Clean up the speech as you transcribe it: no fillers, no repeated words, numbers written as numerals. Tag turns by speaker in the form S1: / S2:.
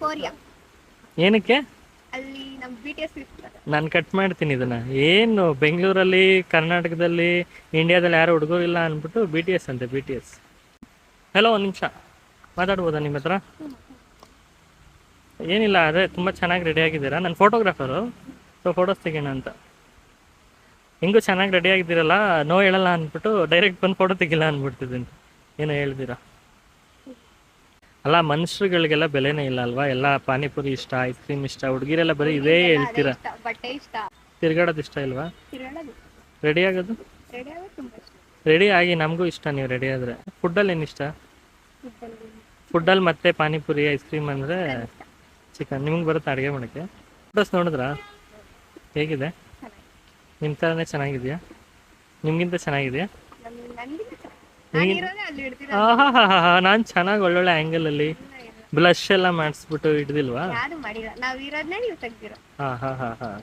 S1: Korea.
S2: ಏನಕ್ಕೆ?
S1: ಅಲ್ಲಿ ನಮ್ BTS ಇರ್ತಾರೆ.
S2: ನಾನು ಕಟ್ ಮಾಡ್ತೀನಿ ಇದನ್ನ. ಏನು ಬೆಂಗಳೂರಲ್ಲಿ, ಕರ್ನಾಟಕದಲ್ಲಿ, ಇಂಡಿಯಾದಲ್ಲಿ ಯಾರು ಹುಡುಗರು ಇಲ್ಲ ಅಂದ್ಬಿಟ್ಟು BTS ಅಂತೆ BTS. ಹಲೋ, ಒಂದು ನಿಮಿಷ ಮಾತಾಡ್ಬೋದಾ ನಿಮ್ಮ ಹತ್ರ? ಏನಿಲ್ಲ, ಅದೇ ತುಂಬ ಚೆನ್ನಾಗಿ ರೆಡಿ ಆಗಿದ್ದೀರಾ. ನಾನು ಫೋಟೋಗ್ರಾಫರು, ಸೊ ಫೋಟೋಸ್ ತೆಗೋಣ ಅಂತ. ಹೆಂಗೂ ಚೆನ್ನಾಗಿ ರೆಡಿ ಆಗಿದ್ದೀರಲ್ಲ, ನೋ ಹೇಳಲ್ಲ ಅಂದ್ಬಿಟ್ಟು ಡೈರೆಕ್ಟ್ ಬಂದು ಫೋಟೋ ತೆಗಿಲ್ಲ ಅಂದ್ಬಿಡ್ತಿದ್ದೀನಿ. ಏನೋ ಹೇಳ್ತೀರಾ? ಅಲ್ಲ, ಮನುಷ್ಯರುಗಳಿಗೆಲ್ಲ ಬೆಲೆನೇ ಇಲ್ಲ ಅಲ್ವಾ? ಎಲ್ಲ ಪಾನಿಪುರಿ ಇಷ್ಟ, ಐಸ್ ಕ್ರೀಮ್ ಇಷ್ಟ, ಹುಡುಗಿರೆಲ್ಲ ಬರೀ ಇದೇ ಹೇಳ್ತೀರಾ.
S1: ಬಟ್ಟೆ ಇಷ್ಟ,
S2: ತಿರ್ಗಾಡೋದು ಇಷ್ಟ ಇಲ್ವಾ?
S1: ತಿರುಗಾಡೋದು,
S2: ರೆಡಿ ಆಗೋದು?
S1: ರೆಡಿ ಆಗೋದು ತುಂಬಾ ಇಷ್ಟ.
S2: ರೆಡಿ ಆಗಿ ನಮಗೂ ಇಷ್ಟ ನೀವು ರೆಡಿ ಆದರೆ. ಫುಡ್ಡಲ್ಲಿ ಏನು ಇಷ್ಟ? ಫುಡ್ಡಲ್ಲಿ ಮತ್ತೆ ಪಾನಿಪುರಿ, ಐಸ್ ಕ್ರೀಮ್ ಅಂದರೆ ಚಿಕನ್. ನಿಮ್ಗೆ ಬರುತ್ತೆ ಅಡುಗೆ ಮಾಡೋಕ್ಕೆ? ಫೋಟೋಸ್ ನೋಡಿದ್ರಾ? ಹೇಗಿದೆ? ನಿಮ್ಮ ಥರನೇ ಚೆನ್ನಾಗಿದೆಯಾ? ನಿಮಗಿಂತ ಚೆನ್ನಾಗಿದೆಯಾ? ನಾನು ಚೆನ್ನಾಗಿ ಒಳ್ಳೊಳ್ಳೆ ಆ್ಯಂಗಲಲ್ಲಿ ಬ್ಲಷ್ ಎಲ್ಲ ಮಾಡಿಸ್ಬಿಟ್ಟು ಹಿಡ್ದಿಲ್ವಾ?
S1: ಯಾರು ಮಾಡಿಲ್ಲ, ನಾವು ಇರೋದನ್ನೇ ನೀವು ತೆಗ್ದಿರೋ.
S2: ಹಾಂ ಹಾಂ ಹಾಂ ಹಾಂ